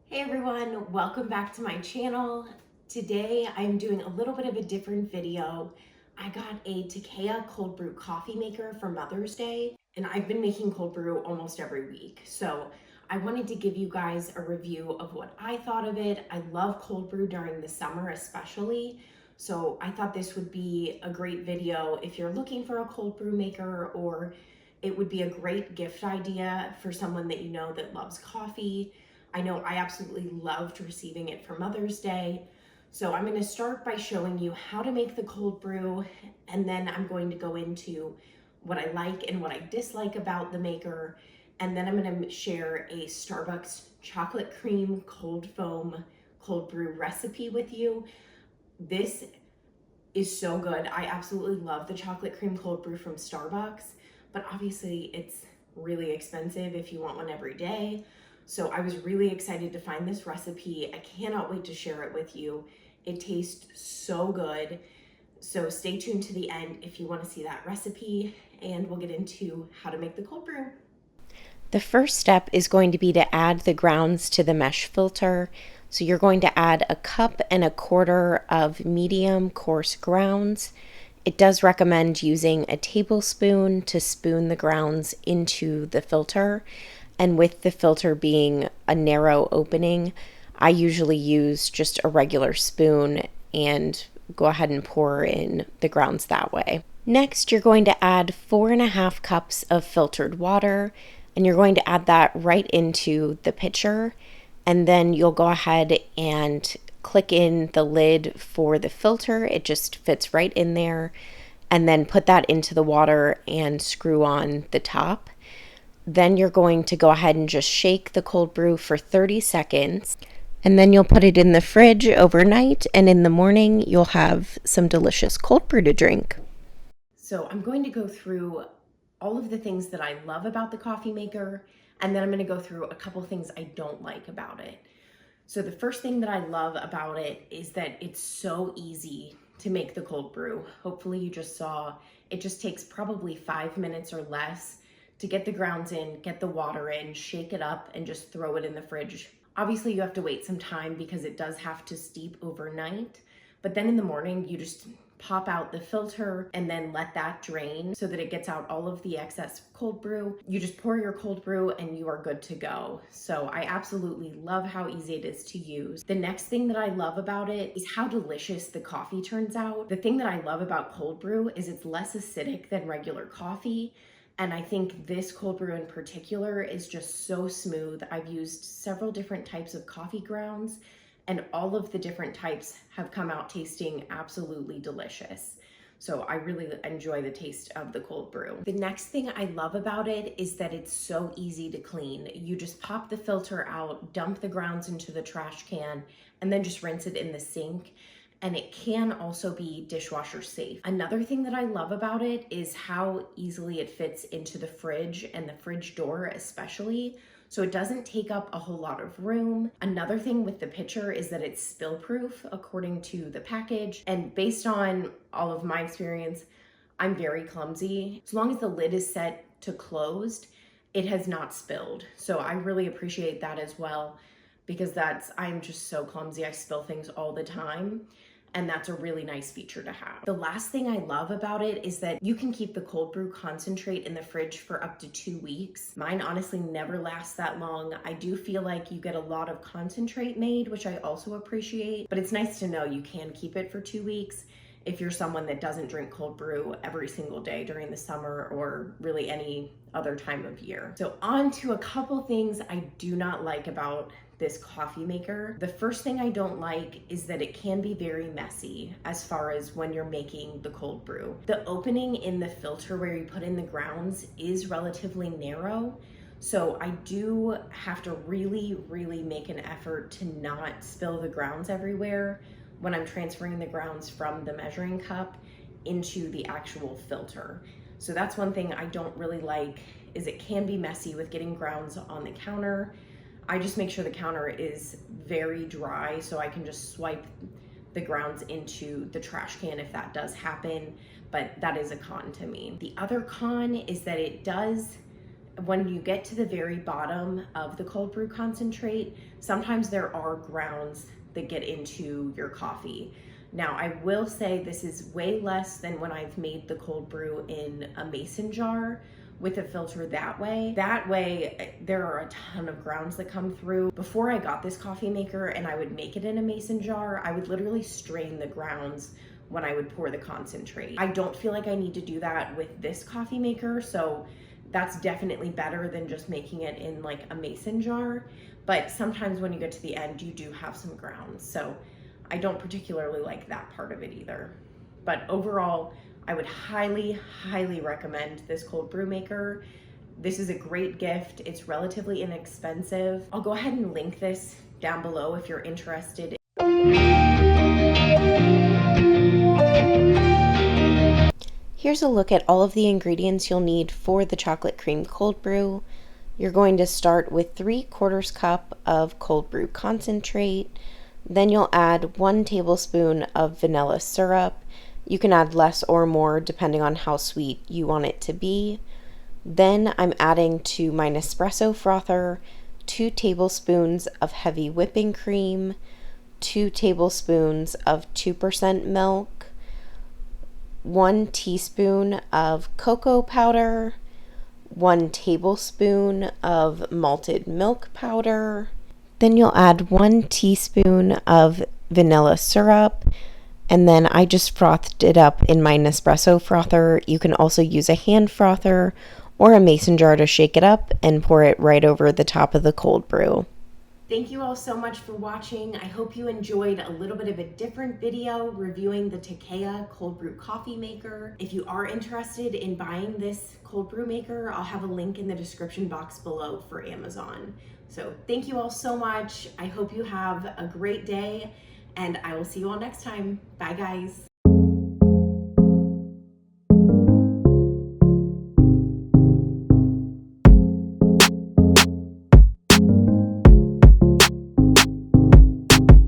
Hey everyone, welcome back to my channel. Today I'm doing a little bit of a different video. I got a Takeya cold brew coffee maker for Mother's Day, and I've been making cold brew almost every week. So I wanted to give you guys a review of what I thought of it. I love cold brew during the summer especially. So I thought this would be a great video if you're looking for a cold brew maker, or it would be a great gift idea for someone that you know that loves coffee. I know I absolutely loved receiving it for Mother's Day. So I'm going to start by showing you how to make the cold brew, and then I'm going to go into what I like and what I dislike about the maker, and then I'm going to share a Starbucks chocolate cream cold foam cold brew recipe with you. This is so good. I absolutely love the chocolate cream cold brew from Starbucks, but obviously it's really expensive if you want one every day. So I was really excited to find this recipe. I cannot wait to share it with you. It tastes so good. So stay tuned to the end if you want to see that recipe, and we'll get into how to make the cold brew. The first step is going to be to add the grounds to the mesh filter. So you're going to add 1.25 cups of medium coarse grounds. It does recommend using a tablespoon to spoon the grounds into the filter. And with the filter being a narrow opening, I usually use just a regular spoon and go ahead and pour in the grounds that way. Next, you're going to add 4.5 cups of filtered water, and you're going to add that right into the pitcher. And then you'll go ahead and click in the lid for the filter. It just fits right in there. And then put that into the water and screw on the top. Then you're going to go ahead and just shake the cold brew for 30 seconds. And then you'll put it in the fridge overnight, and in the morning you'll have some delicious cold brew to drink. So I'm going to go through all of the things that I love about the coffee maker, and then I'm going to go through a couple things I don't like about it. So the first thing that I love about it is that it's so easy to make the cold brew. Hopefully you just saw, it just takes probably 5 minutes or less to get the grounds in, get the water in, shake it up, and just throw it in the fridge. Obviously you have to wait some time because it does have to steep overnight, but then in the morning you just pop out the filter and then let that drain so that it gets out all of the excess cold brew. You just pour your cold brew and you are good to go. So I absolutely love how easy it is to use. The next thing that I love about it is how delicious the coffee turns out. The thing that I love about cold brew is it's less acidic than regular coffee. And I think this cold brew in particular is just so smooth. I've used several different types of coffee grounds, and all of the different types have come out tasting absolutely delicious. So I really enjoy the taste of the cold brew. The next thing I love about it is that it's so easy to clean. You just pop the filter out, dump the grounds into the trash can, and then just rinse it in the sink. And it can also be dishwasher safe. Another thing that I love about it is how easily it fits into the fridge and the fridge door especially. So it doesn't take up a whole lot of room. Another thing with the pitcher is that it's spill proof according to the package. And based on all of my experience, I'm very clumsy. As long as the lid is set to closed, it has not spilled. So I really appreciate that as well, because I'm just so clumsy. I spill things all the time. And that's a really nice feature to have. The last thing I love about it is that you can keep the cold brew concentrate in the fridge for up to 2 weeks. Mine honestly never lasts that long. I do feel like you get a lot of concentrate made, which I also appreciate, but it's nice to know you can keep it for 2 weeks if you're someone that doesn't drink cold brew every single day during the summer or really any other time of year. So on to a couple things I do not like about this coffee maker. The first thing I don't like is that it can be very messy as far as when you're making the cold brew. The opening in the filter where you put in the grounds is relatively narrow. So I do have to really make an effort to not spill the grounds everywhere when I'm transferring the grounds from the measuring cup into the actual filter. So that's one thing I don't really like, is it can be messy with getting grounds on the counter. I just make sure the counter is very dry so I can just swipe the grounds into the trash can if that does happen, but that is a con to me. The other con is that it does when you get to the very bottom of the cold brew concentrate, sometimes there are grounds that get into your coffee. Now, I will say this is way less than when I've made the cold brew in a mason jar with a filter that way. That way, there are a ton of grounds that come through. Before I got this coffee maker and I would make it in a mason jar, I would literally strain the grounds when I would pour the concentrate. I don't feel like I need to do that with this coffee maker, so that's definitely better than just making it in like a mason jar. But sometimes when you get to the end, you do have some grounds. So I don't particularly like that part of it either. But overall, I would highly, highly recommend this cold brew maker. This is a great gift. It's relatively inexpensive. I'll go ahead and link this down below if you're interested. Here's a look at all of the ingredients you'll need for the chocolate cream cold brew. You're going to start with 3/4 cup of cold brew concentrate. Then you'll add 1 tablespoon of vanilla syrup. You can add less or more depending on how sweet you want it to be. Then I'm adding to my Nespresso frother 2 tablespoons of heavy whipping cream, 2 tablespoons of 2% milk, 1 teaspoon of cocoa powder, 1 tablespoon of malted milk powder. Then you'll add 1 teaspoon of vanilla syrup, and then I just frothed it up in my Nespresso frother. You can also use a hand frother or a mason jar to shake it up and pour it right over the top of the cold brew. Thank you all so much for watching. I hope you enjoyed a little bit of a different video reviewing the Takeya cold brew coffee maker. If you are interested in buying this cold brew maker, I'll have a link in the description box below for Amazon. So thank you all so much. I hope you have a great day, and I will see you all next time. Bye guys.